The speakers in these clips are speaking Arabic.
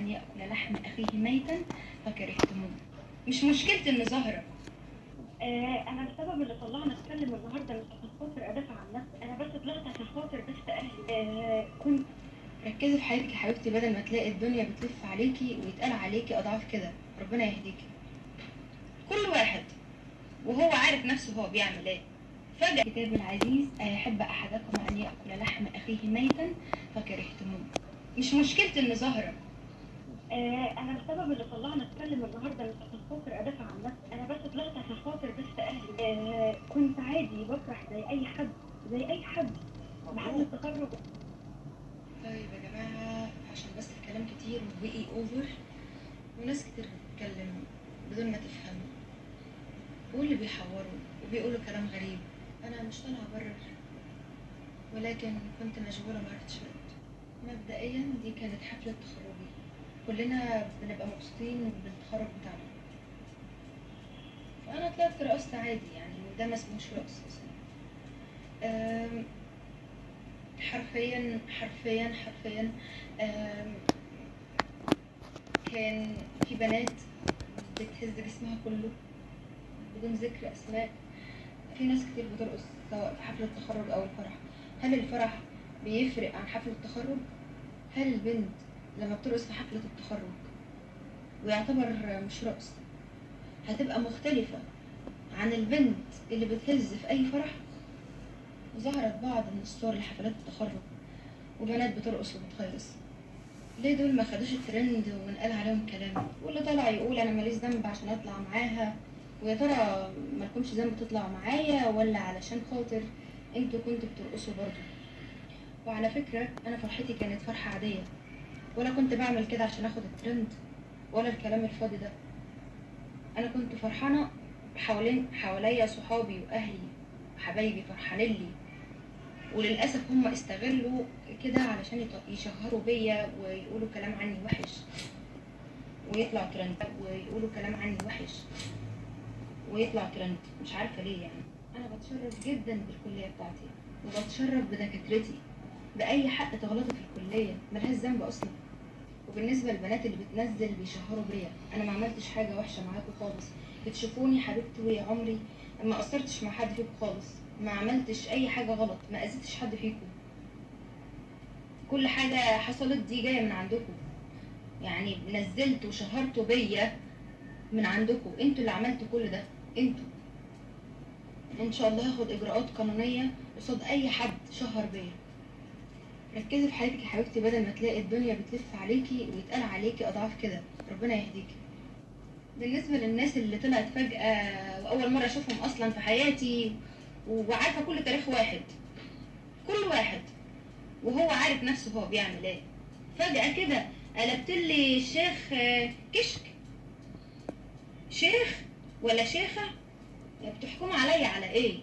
أن يأكل لحم أخيه ميتا فكرهتموه. مش مشكلتي إني ظاهرة. انا السبب اللي طلعني اتكلم النهارده مش عشان خاطر ادافع عن نفسي، انا بس طلعت عشان خاطر بس اهلي. كنت ركزي في حياتك يا حبيبتي بدل ما تلاقي الدنيا بتلف عليكي ويتقال عليكي أضعاف كده. ربنا يهديكي. كل واحد وهو عارف نفسه هو بيعمل ايه. فجأة كتاب العزيز: أيحب أحدكم أن يأكل لحم أخيه ميتا فكرهتموه. مش مشكلتي إني ظاهرة. انا السبب اللي طلعني اتكلم النهارده مش عشان خاطر ادافع عن نفسي، انا بس طلعت عشان خاطر بس اهلي. كنت عادي بفرح زي اي حد، زي اي حد بحفل التخرج. طيب يا جماعة، عشان بس الكلام كتير وبقي اوفر وناس كتير بتتكلم بدون ما تفهم واللي بيحوروا وبيقولوا كلام غريب. انا مش طالعة ابرر، ولكن كنت مشغولة معرفتش ارد. مبدئيا دي كانت حفلة تخرجي، كلنا بنبقى مبسوطين بالتخرج بتاعنا، فانا طلعت رقصت عادي يعني، وده ما اسموش رقص اصلا. أم، حرفيا حرفيا حرفيا. أم، كان في بنات بتهز جسمها كله بدون ذكر اسماء. في ناس كتير بترقص سواء في حفلة التخرج او الفرح. هل الفرح بيفرق عن حفلة التخرج؟ هل البنت لما بترقص في حفلة التخرج ويعتبر مش رقص هتبقى مختلفة عن البنت اللي بتهز في اي فرح؟ ظهرت بعض من الصور لحفلات التخرج وبنات بترقص وبتخيص. ليه دول ما خدوش الترند ونقال عليهم كلام، واللي طلع يقول انا ماليش ذنب عشان اطلع معاها؟ ويا ترى مالكمش ذنب تطلع معايا ولا علشان خاطر انتوا كنتوا بترقصوا برضو؟ وعلى فكرة انا فرحتي كانت فرحة عادية، ولا كنت بعمل كده عشان اخد الترند ولا الكلام الفاضي ده. انا كنت فرحانة حواليا صحابي واهلي وحبايبي فرحانين لي، وللأسف هم استغلوا كده علشان يشهروا بيا ويقولوا كلام عني وحش ويطلع ترند، ويقولوا كلام عني وحش ويطلع ترند. مش عارفة ليه يعني. أنا بتشرف جدا بالكلية بتاعتي وبتشرف بدكاترتي. بأي حق تغلطوا في الكلية؟ ملهاش ذنب أصلا. وبالنسبة للبنات اللي بتنزل بيشهروا بيا، أنا ما عملتش حاجة وحشة معاكم خالص. بتشوفوني حبيبتي ويا عمري، ما قصرتش مع حد فيكم خالص، ما عملتش أي حاجة غلط، ما أذيتش حد فيكم. كل حاجة حصلت دي جاية من عندكم، يعني نزلتوا وشهرتوا بيا من عندكم، انتوا اللي عملتوا كل ده. انتوا ان شاء الله هاخد اجراءات قانونية قصاد اي حد شهر بيا. ركزي في حياتك يا حبيبتي بدل ما تلاقي الدنيا بتلف عليكي ويتقال عليكي اضعاف كده. ربنا يهديكي. بالنسبة للناس اللي طلعت فجأة واول مرة اشوفهم اصلا في حياتي وعارفة كل تاريخ واحد، كل واحد وهو عارف نفسه هو بيعمل ايه، فجأة كده قلبت لي الشيخ كشك. شيخ ولا شيخة؟ بتحكموا عليا على ايه؟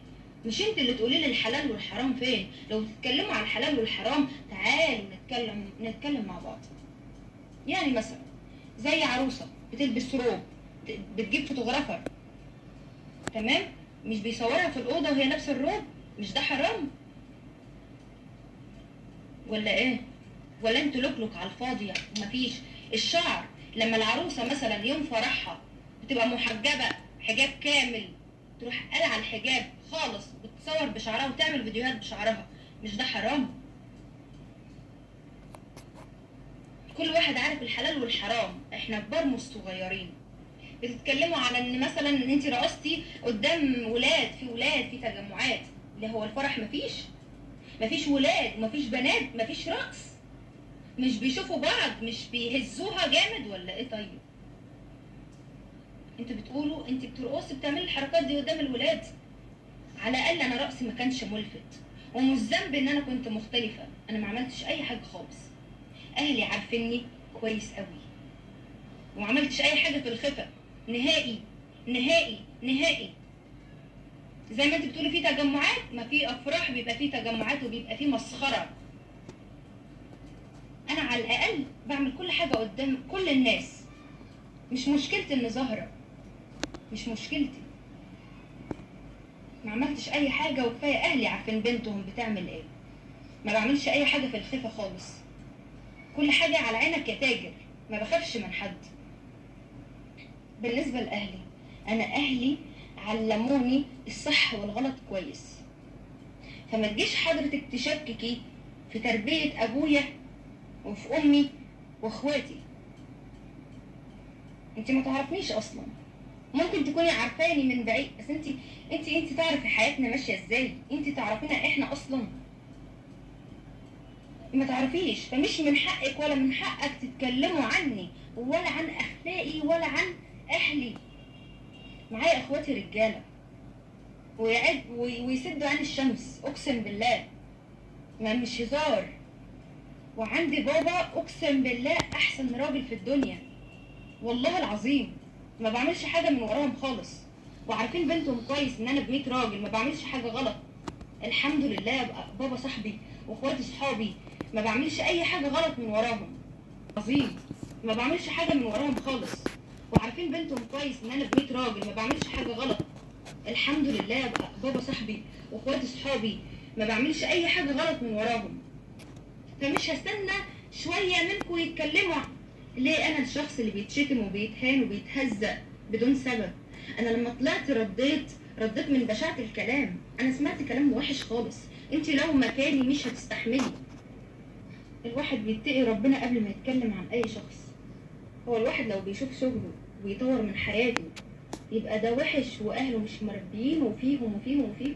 مش انت اللي تقولي لي الحلال والحرام فين؟ لو تتكلموا عن الحلال والحرام تعالوا نتكلم مع بعض. يعني مثلا زي عروسة بتلبس روب، بتجيب فوتوغرافر، تمام؟ مش بيصورها في الأوضة وهي لابسة الروب؟ مش ده حرام؟ ولا ايه؟ ولا انتوا لوكلوك على الفاضية ومفيش الشعر؟ لما العروسة مثلا يوم فرحها بتبقى محجبة حجاب كامل، تروح قلع الحجاب خالص بتصور بشعرها وتعمل فيديوهات بشعرها، مش ده حرام؟ كل واحد عارف الحلال والحرام، احنا كبار مش صغيرين. بتتكلموا على ان مثلا ان انت رقصتي قدام ولاد، في ولاد في تجمعات، اللي هو الفرح مفيش ولاد ومفيش بنات، مفيش رقص، مش بيشوفوا بعض، مش بيهزوها جامد ولا ايه؟ طيب انتوا بتقولوا انت بترقصي بتعملي الحركات دي قدام الولاد. على الاقل انا رقصي ما كانش ملفت، ومش ذنب ان انا كنت مختلفه، انا ما عملتش اي حاجه خالص. اهلي عارفيني كويس قوي، وما عملتش اي حاجه في الخفا نهائي نهائي نهائي. زي ما انت بتقولي في تجمعات، ما في افراح بيبقى في تجمعات وبيبقى في مسخره. انا على الاقل بعمل كل حاجه قدام كل الناس. مش مشكلتي اني ظاهره، مش مشكلتي. ما عملتش اي حاجه وكفايه اهلي عارفين بنتهم بتعمل ايه. ما بعملش اي حاجه في الخفا خالص. كل حاجه على عينك يا تاجر. ما بخافش من حد. بالنسبة لأهلي، أنا أهلي علموني الصح والغلط كويس، فما تجيش حضرتك تشككي في تربية أبويا وفي أمي وإخواتي. انت ما تعرفنيش أصلا، ممكن تكوني عارفاني من بعيد، بس انت تعرفي حياتنا ماشية ازاي؟ انت تعرفينا احنا أصلا ما تعرفيش، فمش من حقك ولا من حقك تتكلموا عني ولا عن أخلاقي ولا عن أهلي. معايا اخواتي رجاله ويسدوا عن الشمس، اقسم بالله ما مش هزار. وعندي بابا اقسم بالله احسن راجل في الدنيا، والله العظيم ما بعملش حاجه من وراهم خالص، وعارفين بنتهم كويس ان انا ب100 راجل ما بعملش حاجه غلط. الحمد لله بابا صاحبي واخواتي صحابي، ما بعملش اي حاجه غلط من وراهم، عظيم ما بعملش حاجه من وراهم خالص، وعارفين بنتهم كويس ان انا ب100 راجل ما بعملش حاجه غلط. الحمد لله بابا صاحبي واخواتي صحابي، ما بعملش اي حاجه غلط من وراهم، فمش هستنى شويه منكم يتكلموا. ليه انا الشخص اللي بيتشتم وبيتهان وبيتهزق بدون سبب؟ انا لما طلعت رديت من بشاعه الكلام، انا سمعت كلام وحش خالص، انت لو مكاني مش هتستحملي. الواحد بيتقي ربنا قبل ما يتكلم عن اي شخص. هو الواحد لو بيشوف شغله ويطور من حياته يبقى ده وحش، واهله مش مربيين وفيهم وفيهم وفيهم؟